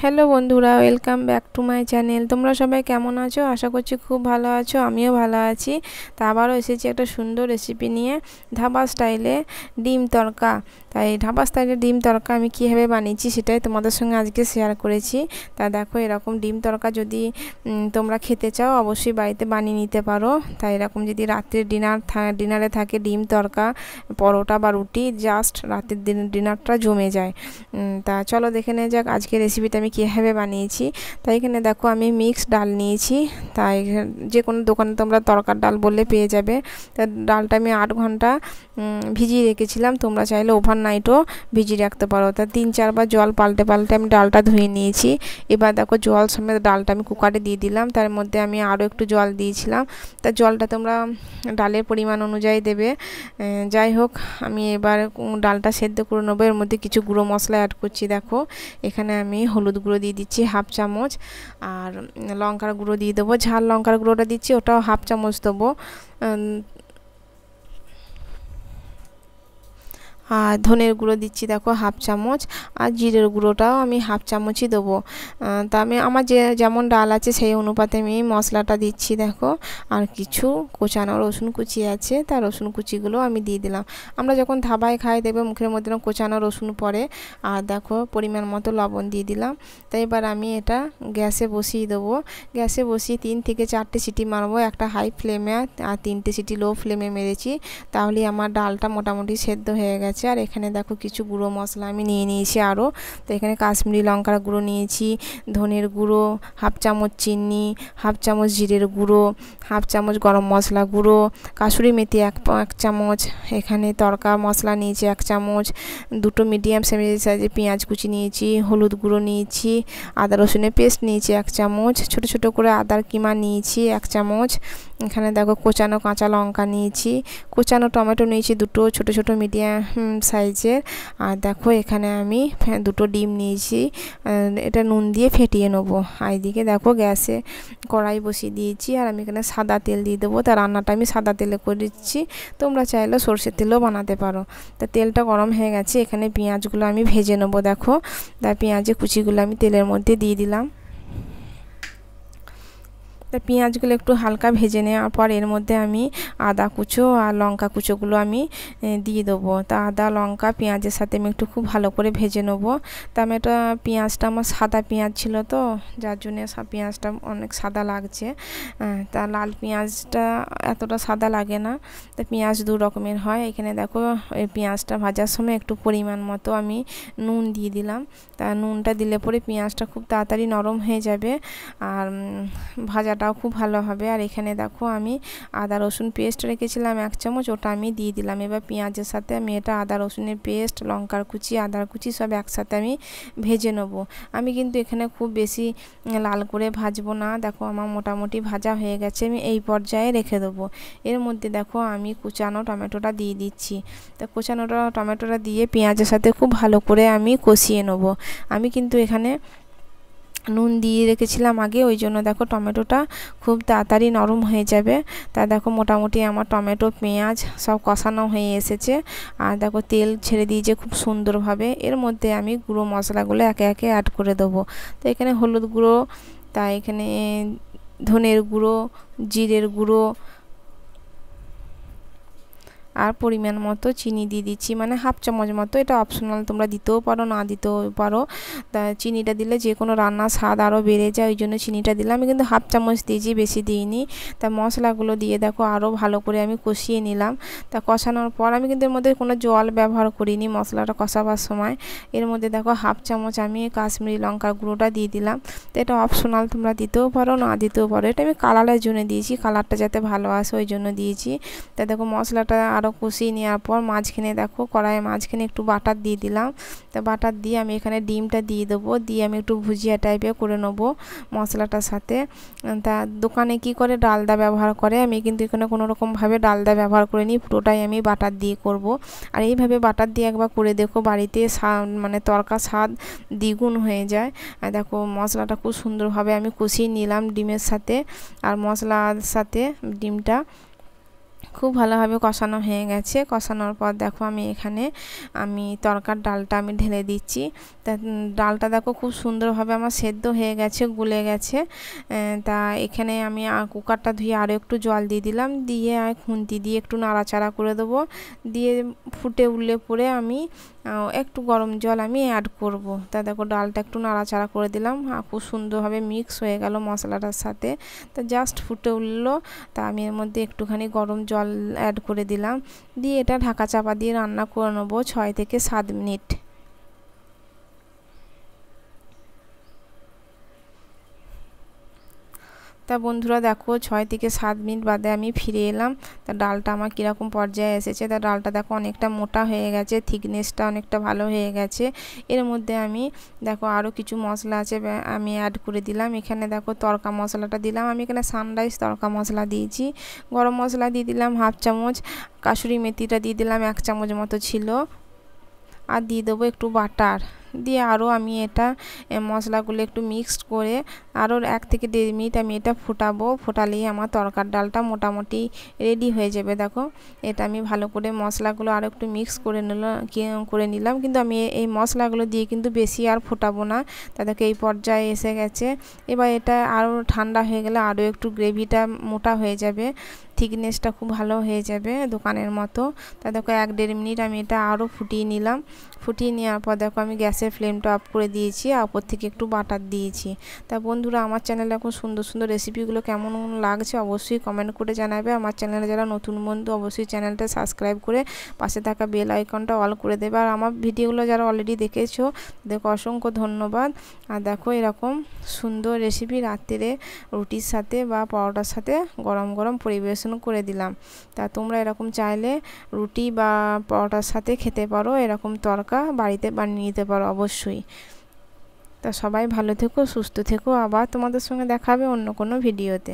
Hello বন্ধুরা, welcome back to my channel. তোমরা সবাই কেমন আছো? আশা করছি খুব ভালো আছো, আমিও ভালো আছি। তা আবারও এসেছি একটা সুন্দর রেসিপি নিয়ে, ধাবা স্টাইলে ডিম তড়কা। তাই ধাবা স্টাইলে ডিম তড়কা আমি কীভাবে বানিয়েছি সেটাই তোমাদের সঙ্গে আজকে শেয়ার করেছি। তা দেখো, এরকম ডিম তড়কা যদি তোমরা খেতে চাও অবশ্যই বাড়িতে বানিয়ে নিতে পারো। তাই এরকম যদি রাত্রের ডিনারে থাকে ডিম তড়কা, পরোটা বা রুটি, জাস্ট রাতের ডিনারটা জমে যায়। তা চলো দেখে নেওয়া যাক আজকে রেসিপিটা আমি কীভাবে বানিয়েছি। তাই এখানে দেখো আমি মিক্সড ডাল নিয়েছি। তাই যে কোনো দোকানে তোমরা তড়কার ডাল বললে পেয়ে যাবে। তা ডালটা আমি 8 ঘন্টা ভিজিয়ে রেখেছিলাম। তোমরা চাইলে ওভারনাইটও ভিজিয়ে রাখতে পারো। তা 3-4 বার জল পাল্টে আমি ডালটা ধুয়ে নিয়েছি। এবার দেখো জল সমেত ডালটা আমি কুকারে দিয়ে দিলাম। তার মধ্যে আমি আরও একটু জল দিয়েছিলাম। তা জলটা তোমরা ডালের পরিমাণ অনুযায়ী দেবে। যাই হোক, আমি এবার ডালটা সেদ্ধ করে নেবো। এর মধ্যে কিছু গুঁড়ো মশলা অ্যাড করছি। দেখো এখানে আমি হলুদ গুঁড়ো দিয়ে দিচ্ছি 1/2 চামচ, আর লঙ্কার গুঁড়ো দিয়ে দেবো। ঝাল লঙ্কার গুঁড়োটা দিচ্ছি, ওটাও 1/2 চামচ দেবো। আর ধনের গুঁড়ো দিচ্ছি দেখো 1/2 চামচ, আর জিরের গুঁড়োটাও আমি 1/2 চামচই দেবো। তা আমি আমার যেমন ডাল আছে সেই অনুপাতে আমি মশলাটা দিচ্ছি দেখো। আর কিছু কোচানো রসুন কুচি আছে, তার রসুন কুচিগুলো আমি দিয়ে দিলাম। আমরা যখন ধাবায় খাই দেখবে মুখের মধ্যে কোচানো রসুন পড়ে। আর দেখো পরিমাণ মতো লবণ দিয়ে দিলাম। তাই এবার আমি এটা গ্যাসে বসিয়ে দেবো। গ্যাসে বসিয়ে 3 থেকে 4টে সিটি মারবো, একটা হাই ফ্লেমে আর 3টে সিটি লো ফ্লেমে মেরেছি। তাহলে আমার ডালটা মোটামুটি সেদ্ধ হয়ে গেছে। আর এখানে দেখো কিছু গুঁড়ো মশলা আমি নিয়ে নিয়েছি আরও। তো এখানে কাশ্মীরি লঙ্কার গুঁড়ো নিয়েছি, ধনের গুঁড়ো 1/2 চামচ, চিনি 1/2 চামচ, জিরের গুঁড়ো 1/2 চামচ, গরম মশলা গুঁড়ো, কাসুরি মেথি 1 চামচ, এখানে তড়কা মশলা নিয়েছি 1 চামচ, 2টো মিডিয়াম সাইজের পেঁয়াজ কুচি নিয়েছি, হলুদ গুঁড়ো নিয়েছি, আদা রসুনের পেস্ট নিয়েছি 1 চামচ, ছোটো ছোটো করে আদার কিমা নিয়েছি 1 চামচ। এখানে দেখো কোচানো কাঁচা লঙ্কা নিয়েছি, কোচানো টমেটো নিয়েছি 2টো ছোটো ছোটো মিডিয়াম সাইজের। আর দেখো এখানে আমি 2টো ডিম নিয়েছি, এটা নুন দিয়ে ফেটিয়ে নেবো। আর এদিকে দেখো গ্যাসে কড়াই বসিয়ে দিয়েছি, আর আমি এখানে সাদা তেল দিয়ে দেবো। তা রান্নাটা আমি সাদা তেলে করে দিচ্ছি, তোমরা চাইলে সর্ষের তেলেও বানাতে পারো। তা তেলটা গরম হয়ে গেছে, এখানে পেঁয়াজগুলো আমি ভেজে নেবো। দেখো তার পেঁয়াজের কুচিগুলো আমি তেলের মধ্যে দিয়ে দিলাম। তা পেঁয়াজগুলো একটু হালকা ভেজে নেওয়ার পর এর মধ্যে আমি আদা কুচো আর লঙ্কা কুচোগুলো আমি দিয়ে দেবো। তা আদা লঙ্কা পেঁয়াজের সাথে আমি একটু খুব ভালো করে ভেজে নেবো। তা আমি এটা পেঁয়াজটা আমার সাদা পেঁয়াজ ছিল, তো যার জন্যে পেঁয়াজটা অনেক সাদা লাগছে। তা লাল পেঁয়াজটা এতটা সাদা লাগে না। তা পেঁয়াজ 2 রকমের হয়। এখানে দেখো এই পেঁয়াজটা ভাজার সময় একটু পরিমাণ মতো আমি নুন দিয়ে দিলাম। তা নুনটা দিলে পরে পেঁয়াজটা খুব তাড়াতাড়ি নরম হয়ে যাবে, আর ভাজাটাও খুব ভালো হবে। আর এখানে দেখো আমি আদা রসুন পেস্ট রেখেছিলাম 1 চামচ, ওটা আমি দিয়ে দিলাম। এবার পেঁয়াজের সাথে আমি এটা আদা রসুনের পেস্ট, লঙ্কার কুচি, আদার কুচি সব একসাথে আমি ভেজে নেব। আমি কিন্তু এখানে খুব বেশি লাল করে ভাজবো না। দেখো আমার মোটামুটি ভাজা হয়ে গেছে, আমি এই পর্যায়ে রেখে দেবো। এর মধ্যে দেখো আমি কুচানো টমেটোটা দিয়ে দিচ্ছি। তা কুচানো টমেটোটা দিয়ে পেঁয়াজের সাথে খুব ভালো করে আমি কষিয়ে নেব। আমি কিন্তু এখানে নুন দিয়ে রেখেছিলাম আগে, ওই জন্য দেখো টমেটোটা খুব তাড়াতাড়ি নরম হয়ে যাবে। তা দেখো মোটামুটি আমার টমেটো পেঁয়াজ সব কষানো হয়ে এসেছে। আর দেখো তেল ছেড়ে দিয়েছে খুব সুন্দরভাবে। এর মধ্যে আমি গুঁড়ো মশলাগুলো একে একে অ্যাড করে দেবো। তো এখানে হলুদ গুঁড়ো, তা এখানে ধনের গুঁড়ো, জিরের গুঁড়ো, আর পরিমাণ মতো চিনি দিয়ে দিচ্ছি, মানে 1/2 চামচ মতো। এটা অপশনাল, তোমরা দিতেও পারো না দিতেও পারো। তা চিনিটা দিলে যে কোনো রান্নার স্বাদ আরও বেড়ে যায়, ওই জন্য চিনিটা দিলাম। আমি কিন্তু 1/2 চামচ দিয়েছি, বেশি দিইনি। তা মশলাগুলো দিয়ে দেখো আরও ভালো করে আমি কষিয়ে নিলাম। তা কষানোর পর আমি কিন্তু এর মধ্যে কোনো জল ব্যবহার করিনি মশলাটা কষাবার সময়। এর মধ্যে দেখো 1/2 চামচ আমি কাশ্মীরি লঙ্কার গুঁড়োটা দিয়ে দিলাম। তো এটা অপশনাল, তোমরা দিতেও পারো না দিতেও পারো। এটা আমি কালারের জন্য দিয়েছি, কালারটা যাতে ভালো আসে ওই জন্য দিয়েছি। তা দেখো মশলাটা আরও কষিয়ে নেওয়ার পর মাঝখানে দেখো কড়াইয়ের মাঝখানে একটু বাটার দিয়ে দিলাম। তা বাটার দিয়ে আমি এখানে ডিমটা দিয়ে দেবো, দিয়ে আমি একটু ভুজিয়া টাইপের করে নেবো মশলাটার সাথে। তা দোকানে কি করে ডালদা ব্যবহার করে, আমি কিন্তু এখানে কোনো রকমভাবে ডালদা ব্যবহার করিনি, পুরোটাই আমি বাটার দিয়ে করব। আর এইভাবে বাটার দিয়ে একবার করে দেখো, বাড়িতে মানে তড়কা স্বাদ দ্বিগুণ হয়ে যায়। আর দেখো মশলাটা খুব সুন্দরভাবে আমি কষিয়ে নিলাম ডিমের সাথে আর মশলার সাথে ডিমটা। খুব ভালোভাবে কষানো হয়ে গেছে। কষানোর পর দেখো আমি তরকার ডালটা আমি ঢেলে দিচ্ছি। তা ডালটা দেখো খুব সুন্দরভাবে আমার সেদ্ধ হয়ে গেছে, গুলে গেছে। তা এখানে আমি কুকারটা ধুয়ে আরও একটু জল দিয়ে দিলাম, দিয়ে খুন্তি দিয়ে একটু নাড়াচাড়া করে দেবো। দিয়ে ফুটে উঠলে পরে আমি একটু গরম জল আমি অ্যাড করব। তা দেখো ডালটা একটু নাড়াচাড়া করে দিলাম, খুব সুন্দরভাবে মিক্স হয়ে গেল মশলাটার সাথে। তা জাস্ট ফুটে উঠলো, তা আমি এর মধ্যে একটুখানি গরম জল অ্যাড করে দিলাম, দিয়ে এটা ঢাকা চাপা দিয়ে রান্না করে নেবো 6 থেকে 7 মিনিট। তা বন্ধুরা দেখো 6 থেকে 7 মিনিট বাদে আমি ফিরে এলাম। তা ডালটা আমার কীরকম পর্যায়ে এসেছে। তা ডালটা দেখো অনেকটা মোটা হয়ে গেছে, থিকনেসটা অনেকটা ভালো হয়ে গেছে। এর মধ্যে আমি দেখো আরও কিছু মশলা আছে আমি অ্যাড করে দিলাম। এখানে দেখো তড়কা মশলাটা দিলাম, আমি এখানে সানরাইজ তড়কা মশলা দিয়েছি। গরম মশলা দিয়ে দিলাম 1/2 চামচ, কাসুরি মেথিটা দিয়ে দিলাম 1 চামচ মতো ছিল, আর দিয়ে দেবো একটু বাটার। দিয়ে আরও আমি এটা মশলাগুলো একটু মিক্সড করে আরও 1 থেকে 1.5 মিনিট আমি এটা ফোটাবো। ফোটালেই আমার তরকার ডালটা মোটামুটি রেডি হয়ে যাবে। দেখো এটা আমি ভালো করে মশলাগুলো আরও একটু মিক্স করে নিলাম, কিন্তু আমি এই মশলাগুলো দিয়ে কিন্তু বেশি আর ফোটাবো না। তাদেরকে এই পর্যায়ে এসে গেছে। এবার এটা আরও ঠান্ডা হয়ে গেলে আরও একটু গ্রেভিটা মোটা হয়ে যাবে, থিকনেসটা খুব ভালো হয়ে যাবে দোকানের মতো। তা দেখো 1-1.5 মিনিট আমি এটা আরও ফুটিয়ে নিলাম। ফুটিয়ে নেওয়ার পর দেখো আমি গ্যাসের ফ্লেমটা অফ করে দিয়েছি, আর ওপর থেকে একটু বাটার দিয়েছি। তা বন্ধুরা আমার চ্যানেলে এখন সুন্দর সুন্দর রেসিপিগুলো কেমন লাগছে অবশ্যই কমেন্ট করে জানাবে। আমার চ্যানেলে যারা নতুন বন্ধু অবশ্যই চ্যানেলটা সাবস্ক্রাইব করে পাশে থাকা বেল আইকনটা অল করে দেবে। আর আমার ভিডিওগুলো যারা অলরেডি দেখেছো দেখো অসংখ্য ধন্যবাদ। আর দেখো এরকম সুন্দর রেসিপি রাত্রে রুটির সাথে বা পরোটার সাথে গরম গরম পরিবেশন করে দিলাম। তা তোমরা এরকম চাইলে রুটি বা পরোটার সাথে খেতে পারো, এরকম তড়কা বাড়িতে বানিয়ে নিতে পারো অবশ্যই। তা সবাই ভালো থেকো, সুস্থ থেকো, আবার তোমাদের সঙ্গে দেখা হবে অন্য কোনো ভিডিওতে।